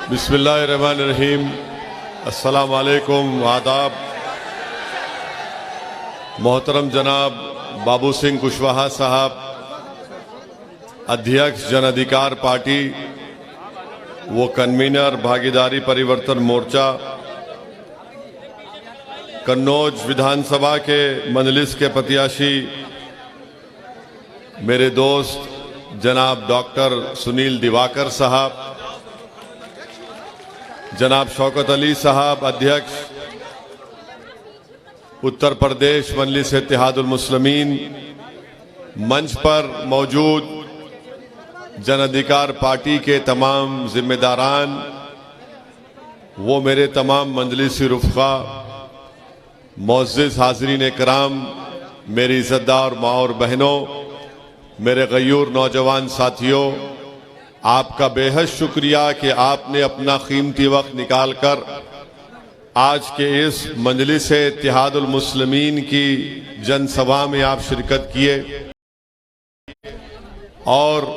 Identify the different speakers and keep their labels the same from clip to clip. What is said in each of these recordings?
Speaker 1: बिस्मिल्लाहिर्रहमानिर्रहीम। अस्सलाम वालेकुम, आदाब। मोहतरम जनाब बाबू सिंह कुशवाहा साहब, अध्यक्ष जन अधिकार पार्टी वो कन्वीनर भागीदारी परिवर्तन मोर्चा, कन्नौज विधानसभा के मजलिस के प्रत्याशी मेरे दोस्त जनाब डॉक्टर सुनील दिवाकर साहब, जनाब शौकत अली साहब अध्यक्ष उत्तर प्रदेश मजलिस इत्तेहादुल मुस्लिमीन, मंच पर मौजूद जन अधिकार पार्टी के तमाम जिम्मेदारान, वो मेरे तमाम मजलिसी रुफ़क़ा, मुअज़्ज़िज़ हाज़रीन कराम, मेरी इज़्ज़तदार माँ और बहनों, मेरे गयूर नौजवान साथियों, आपका बेहद शुक्रिया कि आपने अपना कीमती वक्त निकालकर आज के इस मजलिस इत्तेहादुल मुस्लिमीन की जनसभा में आप शिरकत किए और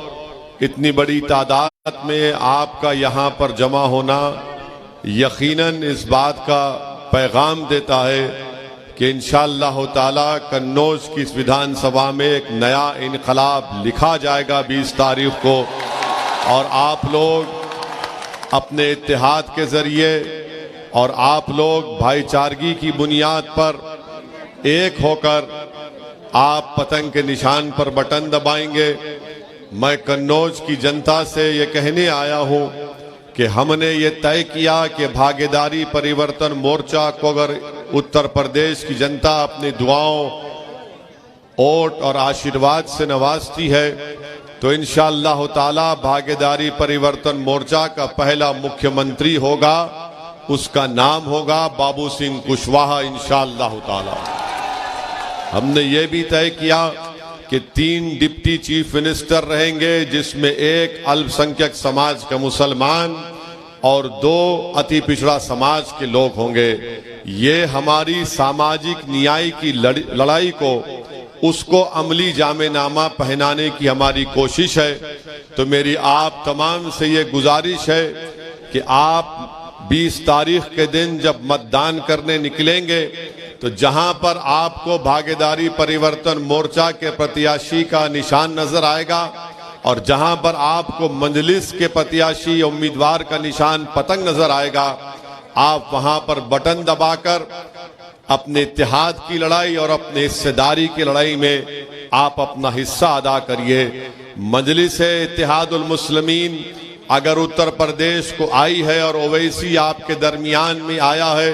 Speaker 1: इतनी बड़ी तादाद में आपका यहाँ पर जमा होना यकीनन इस बात का पैगाम देता है कि इंशाअल्लाह ताला कन्नौज की इस विधानसभा में एक नया इनकलाब लिखा जाएगा 20 तारीख को, और आप लोग अपने इत्तेहाद के जरिए और आप लोग भाईचारगी की बुनियाद पर एक होकर आप पतंग के निशान पर बटन दबाएंगे। मैं कन्नौज की जनता से ये कहने आया हूँ कि हमने ये तय किया कि भागीदारी परिवर्तन मोर्चा को अगर उत्तर प्रदेश की जनता अपनी दुआओं, वोट और आशीर्वाद से नवाजती है तो इंशाअल्लाह ताला भागीदारी परिवर्तन मोर्चा का पहला मुख्यमंत्री होगा, उसका नाम होगा बाबू सिंह कुशवाहा इंशाअल्लाह ताला। हमने ये भी तय किया कि 3 डिप्टी चीफ मिनिस्टर रहेंगे, जिसमें एक अल्पसंख्यक समाज का मुसलमान और 2 अति पिछड़ा समाज के लोग होंगे। ये हमारी सामाजिक न्याय की लड़ाई को उसको अमली जामेनामा पहनाने की हमारी कोशिश है। तो मेरी आप तमाम से ये गुजारिश है कि आप 20 तारीख के दिन जब मतदान करने निकलेंगे तो जहां पर आपको भागीदारी परिवर्तन मोर्चा के प्रत्याशी का निशान नजर आएगा और जहां पर आपको मजलिस के प्रत्याशी उम्मीदवार का निशान पतंग नजर आएगा, आप वहां पर बटन दबाकर अपने इत्तेहाद की लड़ाई और अपने हिस्सेदारी की लड़ाई में आप अपना हिस्सा अदा करिए। मजलिस इत्तेहादुल मुस्लिमीन अगर उत्तर प्रदेश को आई है और ओवैसी आपके दरमियान में आया है,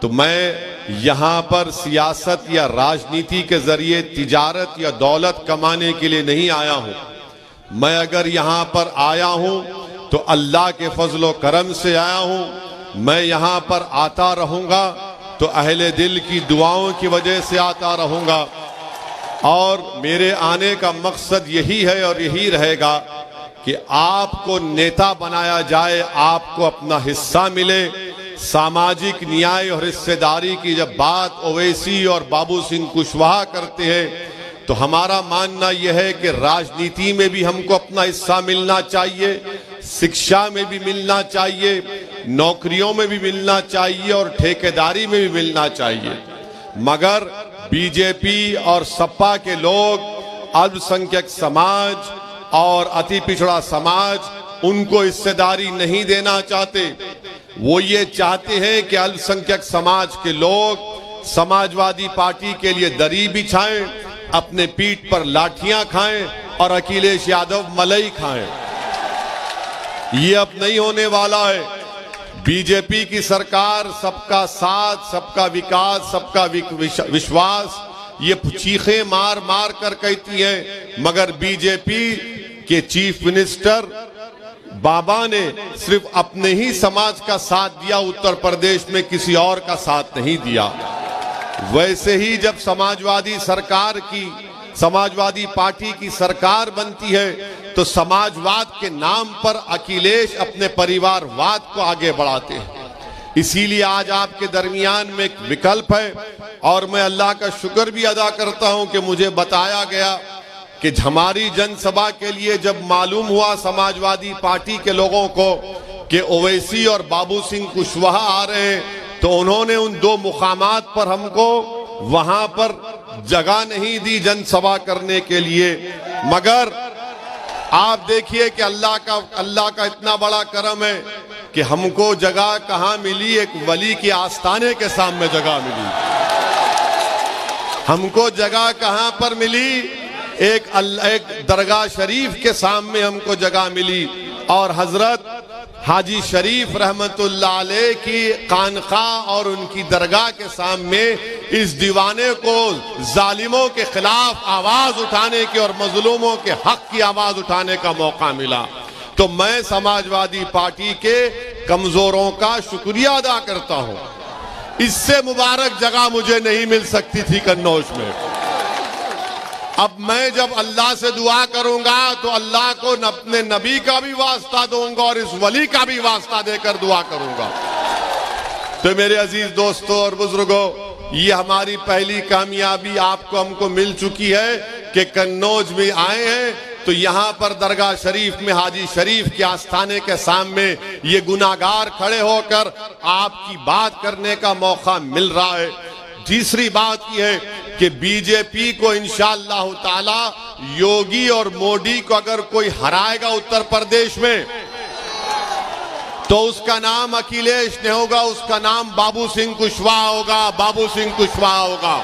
Speaker 1: तो मैं यहाँ पर सियासत या राजनीति के जरिए तिजारत या दौलत कमाने के लिए नहीं आया हूँ। मैं अगर यहाँ पर आया हूँ तो अल्लाह के फजलो करम से आया हूँ। मैं यहाँ पर आता रहूँगा तो अहले दिल की दुआओं की वजह से आता रहूँगा, और मेरे आने का मकसद यही है और यही रहेगा कि आपको नेता बनाया जाए, आपको अपना हिस्सा मिले। सामाजिक न्याय और हिस्सेदारी की जब बात ओवैसी और बाबू सिंह कुशवाहा करते हैं तो हमारा मानना यह है कि राजनीति में भी हमको अपना हिस्सा मिलना चाहिए, शिक्षा में भी मिलना चाहिए, नौकरियों में भी मिलना चाहिए और ठेकेदारी में भी मिलना चाहिए। मगर बीजेपी और सपा के लोग अल्पसंख्यक समाज और अति पिछड़ा समाज उनको हिस्सेदारी नहीं देना चाहते। वो ये चाहते हैं कि अल्पसंख्यक समाज के लोग समाजवादी पार्टी के लिए दरी बिछाएं, अपने पीठ पर लाठियां खाएं और अखिलेश यादव मलाई खाएं। ये अब नहीं होने वाला है। बीजेपी की सरकार सबका साथ, सबका विकास, सबका विश्वास, ये चीखें मार मार कर कहती है, मगर बीजेपी के चीफ मिनिस्टर बाबा ने सिर्फ अपने ही समाज का साथ दिया, उत्तर प्रदेश में किसी और का साथ नहीं दिया। वैसे ही जब समाजवादी पार्टी की सरकार बनती है तो समाजवाद के नाम पर अखिलेश अपने परिवारवाद को आगे बढ़ाते हैं। इसीलिए आज आपके दरमियान में एक विकल्प है और मैं अल्लाह का शुक्र भी अदा करता हूं कि मुझे बताया गया कि हमारी जनसभा के लिए जब मालूम हुआ समाजवादी पार्टी के लोगों को कि ओवैसी और बाबू सिंह कुशवाहा आ रहे हैं, तो उन्होंने उन दो मुकामात पर हमको वहां पर जगह नहीं दी जनसभा करने के लिए। मगर आप देखिए कि अल्लाह का इतना बड़ा करम है कि हमको जगह कहां मिली, एक वली के आस्थाने के सामने जगह मिली। हमको जगह कहां पर मिली, एक दरगाह शरीफ के सामने हमको जगह मिली। और हजरत हाजी शरीफ रहमतुल्लाह अलैह की खानकाह और उनकी दरगाह के सामने इस दीवाने को जालिमों के खिलाफ आवाज उठाने की और मजलूमों के हक की आवाज उठाने का मौका मिला। तो मैं समाजवादी पार्टी के कमजोरों का शुक्रिया अदा करता हूं। इससे मुबारक जगह मुझे नहीं मिल सकती थी कन्नौज में। अब मैं जब अल्लाह से दुआ करूंगा तो अल्लाह को अपने नबी का भी वास्ता दूंगा और इस वली का भी वास्ता देकर दुआ करूंगा। तो मेरे अजीज दोस्तों और बुजुर्गों, ये हमारी पहली कामयाबी आपको हमको मिल चुकी है कि कन्नौज में आए हैं तो यहाँ पर दरगाह शरीफ में हाजी शरीफ के आस्थाने के सामने ये गुनाहगार खड़े होकर आपकी बात करने का मौका मिल रहा है। तीसरी बात यह है कि बीजेपी को इंशाअल्लाह ताला योगी और मोदी को अगर कोई हराएगा उत्तर प्रदेश में तो उसका नाम अखिलेश नहीं होगा, उसका नाम बाबू सिंह कुशवाहा होगा, बाबू सिंह कुशवाहा होगा।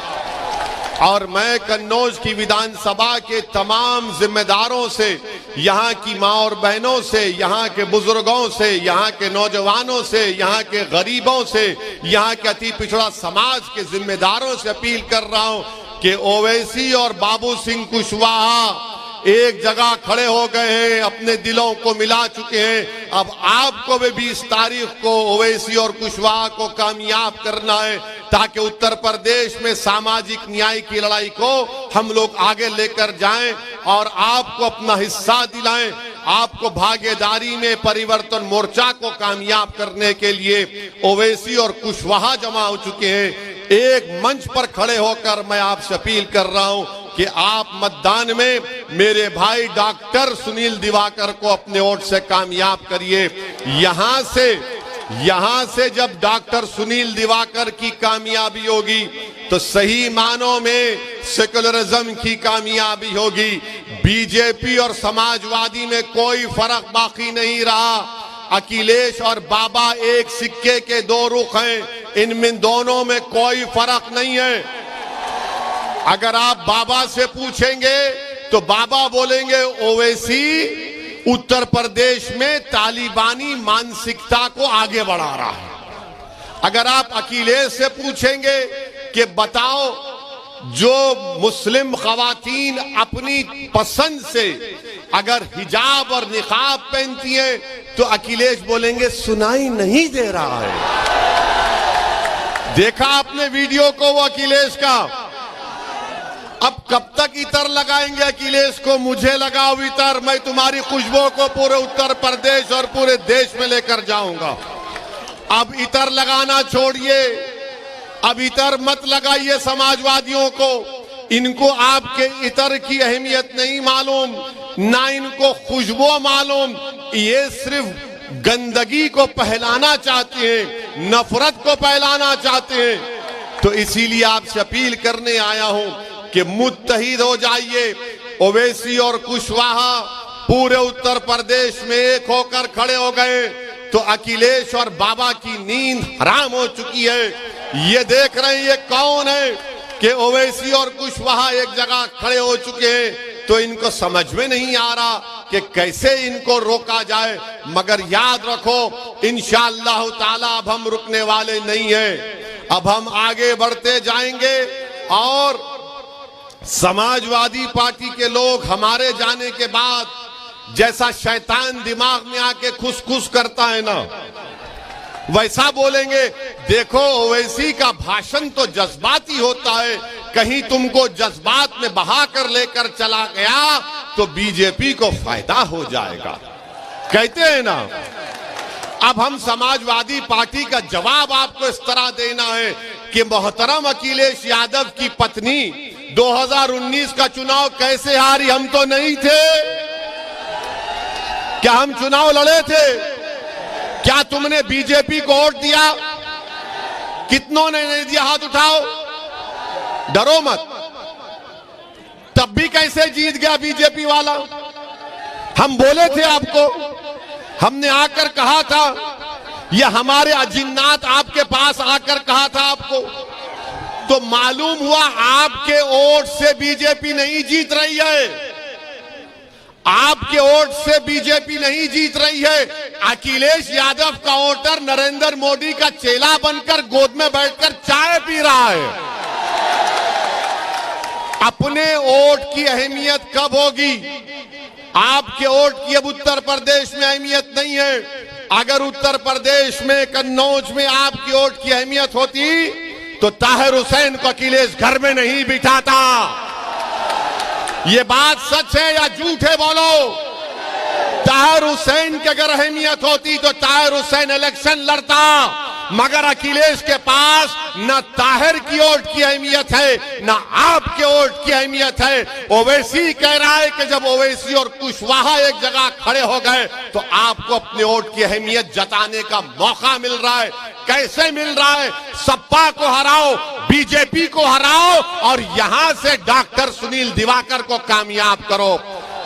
Speaker 1: और मैं कन्नौज की विधानसभा के तमाम जिम्मेदारों से, यहाँ की माँ और बहनों से, यहाँ के बुजुर्गों से, यहाँ के नौजवानों से, यहाँ के गरीबों से, यहाँ के अति पिछड़ा समाज के जिम्मेदारों से अपील कर रहा हूँ कि ओवैसी और बाबू सिंह कुशवाहा एक जगह खड़े हो गए हैं, अपने दिलों को मिला चुके हैं। अब आपको भी 20 तारीख को ओवैसी और कुशवाहा को कामयाब करना है ताकि उत्तर प्रदेश में सामाजिक न्याय की लड़ाई को हम लोग आगे लेकर जाएं और आपको अपना हिस्सा दिलाएं। आपको भागीदारी में परिवर्तन मोर्चा को कामयाब करने के लिए ओवैसी और कुशवाहा जमा हो चुके हैं। एक मंच पर खड़े होकर मैं आपसे अपील कर रहा हूं कि आप मतदान में मेरे भाई डॉक्टर सुनील दिवाकर को अपने वोट से कामयाब करिए। यहां से जब डॉक्टर सुनील दिवाकर की कामयाबी होगी तो सही मानों में सेकुलरिज्म की कामयाबी होगी। बीजेपी और समाजवादी में कोई फर्क बाकी नहीं रहा। अखिलेश और बाबा एक सिक्के के दो रुख हैं, इनमें दोनों में कोई फर्क नहीं है। अगर आप बाबा से पूछेंगे तो बाबा बोलेंगे ओवैसी उत्तर प्रदेश में तालिबानी मानसिकता को आगे बढ़ा रहा है। अगर आप अखिलेश से पूछेंगे कि बताओ जो मुस्लिम खवातीन अपनी पसंद से अगर हिजाब और निकाब पहनती हैं तो अखिलेश बोलेंगे सुनाई नहीं दे रहा है। देखा आपने वीडियो को वो अखिलेश का। अब कब तक इतर लगाएंगे अखिलेश को? मुझे लगाओ इतर, मैं तुम्हारी खुशबू को पूरे उत्तर प्रदेश और पूरे देश में लेकर जाऊंगा। अब इतर लगाना छोड़िए, अब इतर मत लगाइए समाजवादियों को। इनको आपके इतर की अहमियत नहीं मालूम, ना इनको खुशबू मालूम। ये सिर्फ गंदगी को फैलाना चाहते हैं, नफरत को फैलाना चाहते हैं। तो इसीलिए आपसे अपील करने आया हूं कि मुत्तहिद हो जाइए। ओवैसी और कुशवाहा पूरे उत्तर प्रदेश में एक होकर खड़े हो गए तो अखिलेश और बाबा की नींद हराम हो चुकी है। ये देख रहे हैं ये कौन है कि ओवैसी और कुशवाहा एक जगह खड़े हो चुके हैं। तो इनको समझ में नहीं आ रहा कि कैसे इनको रोका जाए। मगर याद रखो इंशाअल्लाह ताला अब हम रुकने वाले नहीं हैं। अब हम आगे बढ़ते जाएंगे और समाजवादी पार्टी के लोग हमारे जाने के बाद जैसा शैतान दिमाग में आके खुश करता है ना, वैसा बोलेंगे। देखो ओवैसी का भाषण तो जज्बाती होता है, कहीं तुमको जज्बात में बहा कर लेकर चला गया तो बीजेपी को फायदा हो जाएगा, कहते हैं ना। अब हम समाजवादी पार्टी का जवाब आपको इस तरह देना है कि मोहतरम अखिलेश यादव की पत्नी 2019 का चुनाव कैसे हारी? हम तो नहीं थे। क्या हम चुनाव लड़े थे? क्या तुमने बीजेपी को वोट दिया? कितनों ने नहीं दिया? हाथ उठाओ, डरो मत। तब भी कैसे जीत गया बीजेपी वाला? हम बोले थे आपको, हमने आकर कहा था, यह हमारे अजिन्नात आपके पास आकर कहा था आपको, तो मालूम हुआ आपके वोट से बीजेपी नहीं जीत रही है। आपके वोट से बीजेपी नहीं जीत रही है। अखिलेश यादव का वोटर नरेंद्र मोदी का चेला बनकर गोद में बैठकर चाय पी रहा है। अपने वोट की अहमियत कब होगी? आपके वोट की अब उत्तर प्रदेश में अहमियत नहीं है। अगर उत्तर प्रदेश में कन्नौज में आपकी वोट की अहमियत होती तो ताहिर हुसैन को अखिलेश घर में नहीं बिठाता। ये बात सच है या झूठ है? बोलो। ताहिर हुसैन की अगर अहमियत होती तो ताहिर हुसैन इलेक्शन लड़ता, मगर अखिलेश के पास न ताहिर की वोट की अहमियत है न आपके वोट की अहमियत है। ओवैसी कह रहा है कि जब ओवैसी और कुशवाहा एक जगह खड़े हो गए तो आपको अपने वोट की अहमियत जताने का मौका मिल रहा है। कैसे मिल रहा है? सपा को हराओ, बीजेपी को हराओ और यहां से डॉक्टर सुनील दिवाकर को कामयाब करो।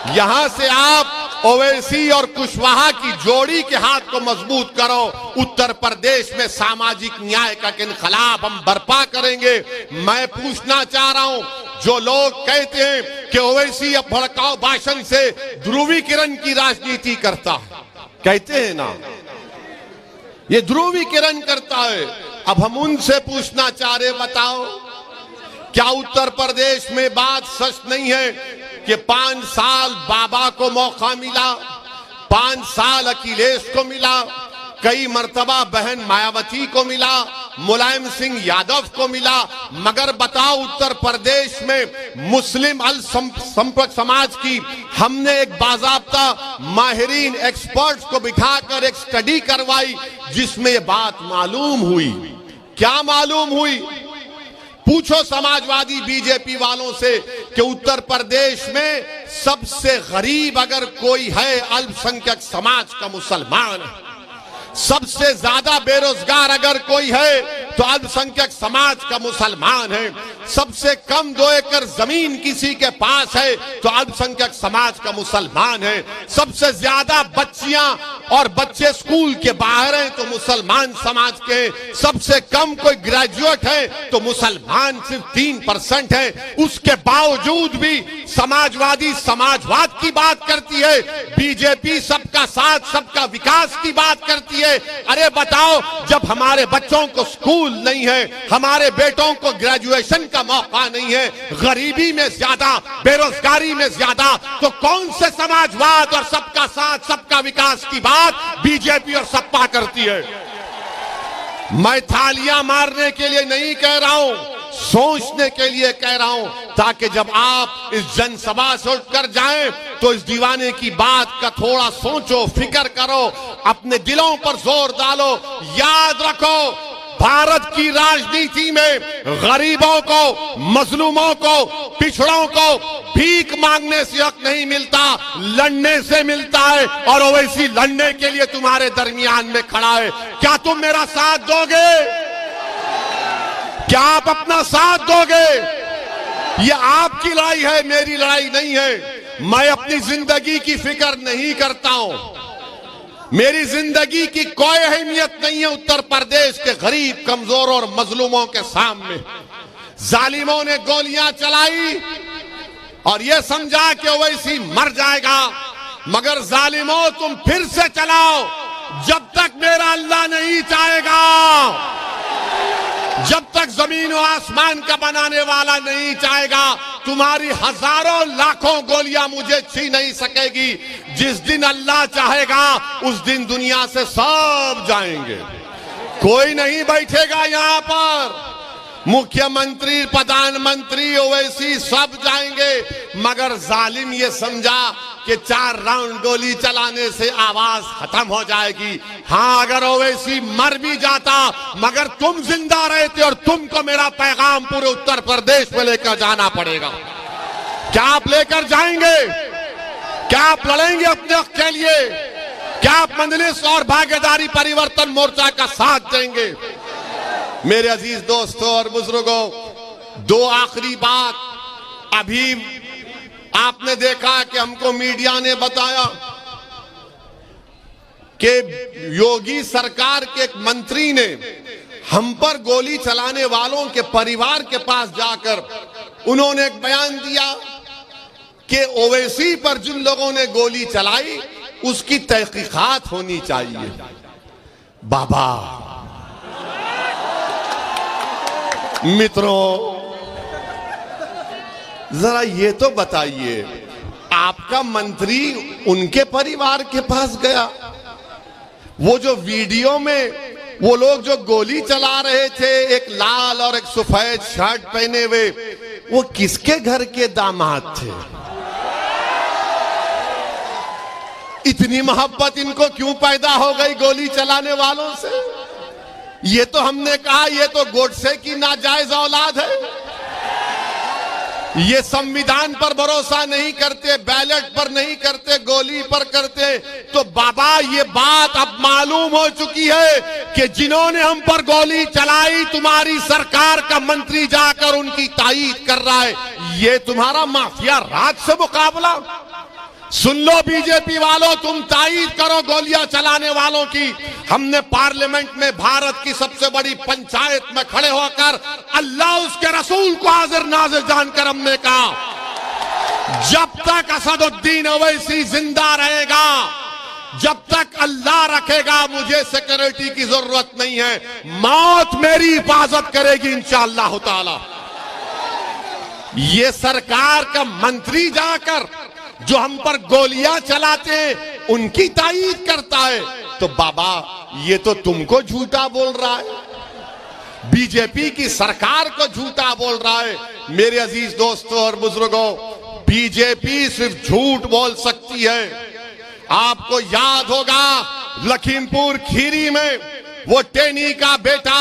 Speaker 1: यहां से आप ओवैसी और कुशवाहा की जोड़ी के हाथ को मजबूत करो। उत्तर प्रदेश में सामाजिक न्याय का इनकलाब हम बर्पा करेंगे। मैं पूछना चाह रहा हूं, जो लोग कहते हैं कि ओवैसी अब भड़काऊ भाषण से ध्रुवीकरण की राजनीति करता है, कहते हैं ना, ये ध्रुवीकरण करता है। अब हम उनसे पूछना चाह रहे, बताओ क्या उत्तर प्रदेश में बात सच नहीं है कि 5 साल बाबा को मौका मिला, 5 साल अखिलेश को मिला, कई मर्तबा बहन मायावती को मिला, मुलायम सिंह यादव को मिला, मगर बताओ उत्तर प्रदेश में मुस्लिम अल्पसंख्यक समाज की हमने एक बाज़ाब्ता माहिरीन एक्सपर्ट्स को बिठाकर एक स्टडी करवाई जिसमें ये बात मालूम हुई। क्या मालूम हुई? पूछो समाजवादी बीजेपी वालों से कि उत्तर प्रदेश में सबसे गरीब अगर कोई है अल्पसंख्यक समाज का मुसलमान है। सबसे ज्यादा बेरोजगार अगर कोई है तो अल्पसंख्यक समाज का मुसलमान है। सबसे कम 2 एकड़ जमीन किसी के पास है तो अल्पसंख्यक समाज का मुसलमान है। सबसे ज्यादा बच्चियां और बच्चे स्कूल के बाहर हैं तो मुसलमान समाज के। सबसे कम कोई ग्रेजुएट है तो मुसलमान सिर्फ 3% है। उसके बावजूद भी समाजवादी समाजवाद की बात करती है, बीजेपी सबका साथ सबका विकास की बात करती है। अरे बताओ, जब हमारे बच्चों को स्कूल नहीं है, हमारे बेटों को ग्रेजुएशन का मौका नहीं है, गरीबी में ज्यादा, बेरोजगारी में ज्यादा, तो कौन से समाजवाद और सबका साथ सबका विकास की बात बीजेपी और सपा करती है? मैं थालियां मारने के लिए नहीं कह रहा हूं, सोचने के लिए कह रहा हूं, ताकि जब आप इस जनसभा से उठकर जाएं तो इस दीवाने की बात का थोड़ा सोचो, फिक्र करो, अपने दिलों पर जोर डालो। याद रखो, भारत की राजनीति में गरीबों को, मजलूमों को, पिछड़ों को भीख मांगने से हक नहीं मिलता, लड़ने से मिलता है। और ओवैसी लड़ने के लिए तुम्हारे दरमियान में खड़ा है। क्या तुम मेरा साथ दोगे? क्या आप अपना साथ दोगे? ये आपकी लड़ाई है, मेरी लड़ाई नहीं है। मैं अपनी जिंदगी की फिक्र नहीं करता हूं, मेरी जिंदगी की कोई अहमियत नहीं है उत्तर प्रदेश के गरीब, कमजोर और मजलूमों के सामने। जालिमों ने गोलियां चलाई और यह समझा कि ओवैसी मर जाएगा, मगर जालिमों तुम फिर से चलाओ जब तक मेरा अल्लाह नहीं चाहेगा, जब तक जमीन और आसमान का बनाने वाला नहीं चाहेगा। तुम्हारी हजारों लाखों गोलियां मुझे छीन नहीं सकेगी। जिस दिन अल्लाह चाहेगा उस दिन दुनिया से सब जाएंगे, कोई नहीं बैठेगा यहां पर। मुख्यमंत्री, प्रधानमंत्री, ओवैसी सब जाएंगे, मगर जालिम ये समझा कि 4 राउंड गोली चलाने से आवाज खत्म हो जाएगी। हाँ, अगर ओवैसी मर भी जाता मगर तुम जिंदा रहते और तुमको मेरा पैगाम पूरे उत्तर प्रदेश में लेकर जाना पड़ेगा। क्या आप लेकर जाएंगे? क्या आप लड़ेंगे अपने हक के लिए? क्या आप मजलिस और भागीदारी परिवर्तन मोर्चा का साथ देंगे? मेरे अजीज दोस्तों और बुजुर्गों, 2 आखिरी बात। अभी आपने देखा कि हमको मीडिया ने बताया कि योगी सरकार के एक मंत्री ने हम पर गोली चलाने वालों के परिवार के पास जाकर उन्होंने एक बयान दिया कि ओवैसी पर जिन लोगों ने गोली चलाई उसकी तहकीकात होनी चाहिए। बाबा मित्रों, जरा ये तो बताइए, आपका मंत्री उनके परिवार के पास गया? वो जो वीडियो में वो लोग जो गोली चला रहे थे, एक लाल और एक सफेद शर्ट पहने हुए, वो किसके घर के दामाद थे? इतनी मोहब्बत इनको क्यों पैदा हो गई गोली चलाने वालों से? ये तो हमने कहा ये तो गोडसे की नाजायज औलाद है। ये संविधान पर भरोसा नहीं करते, बैलेट पर नहीं करते, गोली पर करते। तो बाबा ये बात अब मालूम हो चुकी है कि जिन्होंने हम पर गोली चलाई तुम्हारी सरकार का मंत्री जाकर उनकी तायीद कर रहा है। ये तुम्हारा माफिया राज से मुकाबला। सुन लो बीजेपी वालों, तुम तायीद करो गोलियां चलाने वालों की। हमने पार्लियामेंट में भारत की सबसे बड़ी पंचायत में खड़े होकर अल्लाह उसके रसूल को हाजिर नाजिर जानकर हमने कहा, जब तक असदुद्दीन ओवैसी जिंदा रहेगा, जब तक अल्लाह रखेगा, मुझे सिक्योरिटी की जरूरत नहीं है। मौत मेरी हिफाजत करेगी इंशाअल्लाह ताला। ये सरकार का मंत्री जाकर जो हम पर गोलियां चलाते हैं उनकी तायीद करता है। तो बाबा ये तो तुमको झूठा बोल रहा है, बीजेपी की सरकार को झूठा बोल रहा है। मेरे अजीज दोस्तों और बुजुर्गों, बीजेपी सिर्फ झूठ बोल सकती है। आपको याद होगा लखीमपुर खीरी में वो टेनी का बेटा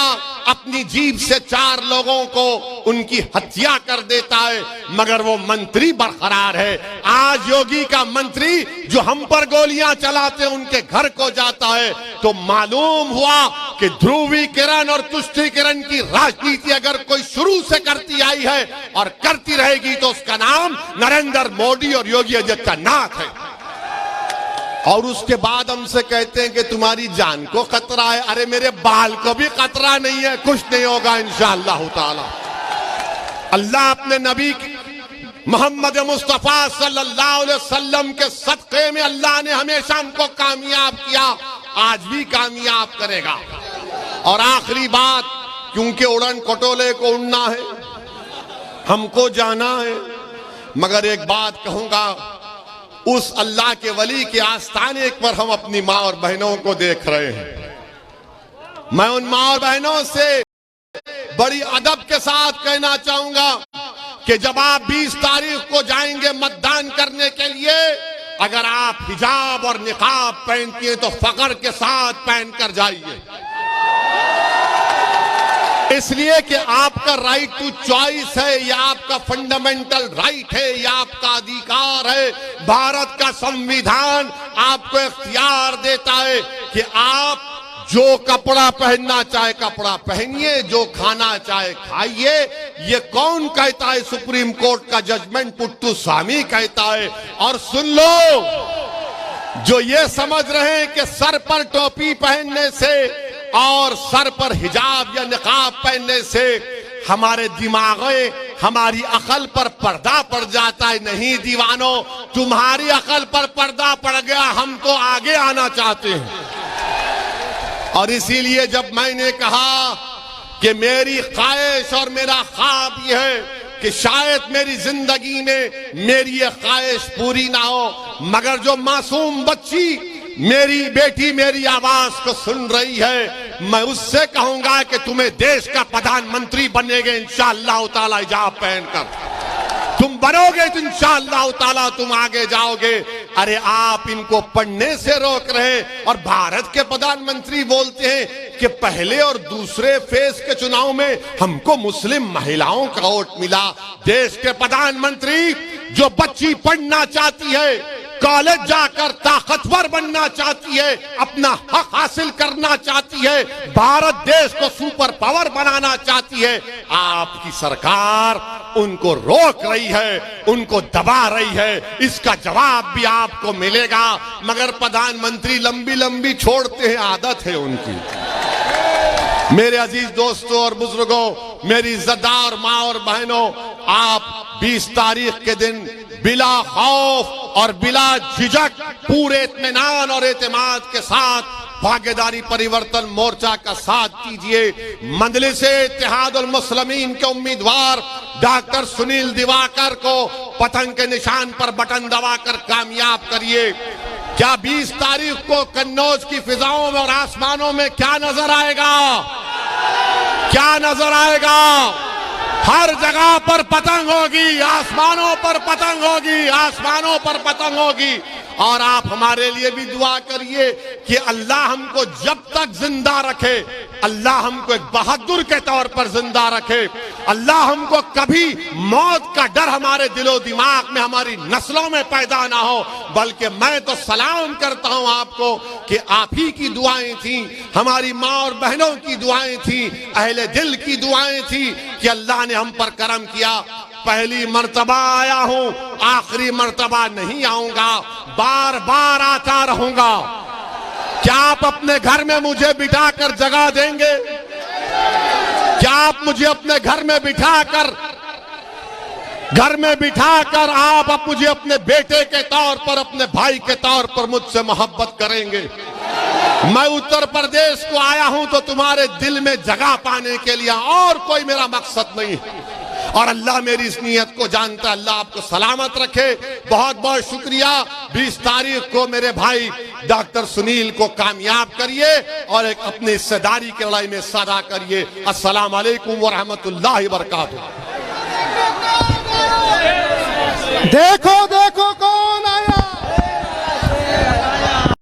Speaker 1: अपनी जीभ से 4 लोगों को उनकी हत्या कर देता है, मगर वो मंत्री बरकरार है। आज योगी का मंत्री जो हम पर गोलियां चलाते उनके घर को जाता है, तो मालूम हुआ कि ध्रुवीकरण और तुष्टीकरण की राजनीति अगर कोई शुरू से करती आई है और करती रहेगी तो उसका नाम नरेंद्र मोदी और योगी आदित्यनाथ है। और उसके बाद हमसे कहते हैं कि तुम्हारी जान को खतरा है। अरे मेरे बाल को भी खतरा नहीं है, कुछ नहीं होगा इंशाअल्लाह ताला। अल्लाह अपने नबी मोहम्मद मुस्तफा सल्लल्लाहु अलैहि वसल्लम के सदक़े में अल्लाह ने हमेशा हमको कामयाब किया, आज भी कामयाब करेगा। और आखिरी बात, क्योंकि उड़न खटोले को उड़ना है, हमको जाना है, मगर एक बात कहूंगा, उस अल्लाह के वली के आस्थाने पर हम अपनी माँ और बहनों को देख रहे हैं। मैं उन माँ और बहनों से बड़ी अदब के साथ कहना चाहूंगा कि जब आप 20 तारीख को जाएंगे मतदान करने के लिए, अगर आप हिजाब और निकाब पहनती हैं तो फख्र के साथ पहनकर जाइए, इसलिए कि आपका राइट टू चॉइस है, यह आपका फंडामेंटल राइट है, यह आपका अधिकार है। भारत का संविधान आपको इख्तियार देता है कि आप जो कपड़ा पहनना चाहे कपड़ा पहनिए, जो खाना चाहे खाइए। ये कौन कहता है? सुप्रीम कोर्ट का जजमेंट पुट्टू स्वामी कहता है। और सुन लो, जो ये समझ रहे हैं कि सर पर टोपी पहनने से और सर पर हिजाब या निकाब पहनने से हमारे दिमागे, हमारी अकल पर पर्दा पड़ जाता है, नहीं दीवानों, तुम्हारी अकल पर पर्दा पड़ गया, हम तो आगे आना चाहते हैं। और इसीलिए जब मैंने कहा कि मेरी ख्वाहिश और मेरा ख्वाब यह है कि शायद मेरी जिंदगी में मेरी ये ख्वाहिश पूरी ना हो, मगर जो मासूम बच्ची मेरी बेटी मेरी आवाज को सुन रही है, मैं उससे कहूंगा कि तुम्हें देश का प्रधानमंत्री बनेंगे इंशाअल्लाह ताला हिजाब पहनकर। तुम बनोगे तो इंशाअल्लाह ताला तुम आगे जाओगे। अरे आप इनको पढ़ने से रोक रहे और भारत के प्रधानमंत्री बोलते हैं कि पहले और दूसरे फेज के चुनाव में हमको मुस्लिम महिलाओं का वोट मिला। देश के प्रधानमंत्री जो बच्ची पढ़ना चाहती है, कॉलेज जाकर ताकतवर बनना चाहती है, अपना हक हासिल करना चाहती है, भारत देश को सुपर पावर बनाना चाहती है, आपकी सरकार उनको रोक रही है, उनको दबा रही है। इसका जवाब भी आपको मिलेगा। मगर प्रधानमंत्री लंबी लंबी छोड़ते हैं, आदत है उनकी। मेरे अजीज दोस्तों और बुजुर्गों, मेरी इज्जतदार माँ और बहनों, आप 20 तारीख के दिन बिला खौफ और बिला झिझक पूरे इत्मीनान और एतमाद के साथ भागीदारी परिवर्तन मोर्चा का साथ दीजिए। मजलिस-ए-इत्तेहादुल मुस्लिमीन के उम्मीदवार डॉक्टर सुनील दिवाकर को पतंग के निशान पर बटन दबाकर कामयाब करिए। क्या 20 तारीख को कन्नौज की फिजाओं में और आसमानों में क्या नजर आएगा? क्या नजर आएगा? हर जगह पर पतंग होगी, आसमानों पर पतंग होगी, आसमानों पर पतंग होगी। और आप हमारे लिए भी दुआ करिए कि अल्लाह हमको जब तक जिंदा रखे, अल्लाह हमको एक बहादुर के तौर पर जिंदा रखे, अल्लाह हमको कभी मौत का डर हमारे दिलो दिमाग में, हमारी नस्लों में पैदा ना हो। बल्कि मैं तो सलाम करता हूं आपको कि आप ही की दुआएं थी, हमारी माँ और बहनों की दुआएं थी, अहले दिल की दुआएं थी कि अल्लाह ने हम पर करम किया। पहली मर्तबा आया हूं, आखिरी मर्तबा नहीं आऊंगा, बार बार आता रहूंगा। क्या आप अपने घर में मुझे बिठाकर जगह देंगे? क्या आप मुझे अपने घर में बिठाकर आप मुझे अपने बेटे के तौर पर, अपने भाई के तौर पर मुझसे मोहब्बत करेंगे? मैं उत्तर प्रदेश को आया हूं तो तुम्हारे दिल में जगह पाने के लिए, और कोई मेरा मकसद नहीं है। और अल्लाह मेरी इस नीयत को जानता है। अल्लाह आपको सलामत रखे। बहुत बहुत शुक्रिया। 20 तारीख को मेरे भाई डॉक्टर सुनील को कामयाब करिए और एक अपनी हिस्सेदारी की लड़ाई में सदा करिए। अस्सलाम वालेकुम व रहमतुल्लाहि व बरकातुहू।
Speaker 2: देखो देखो कौन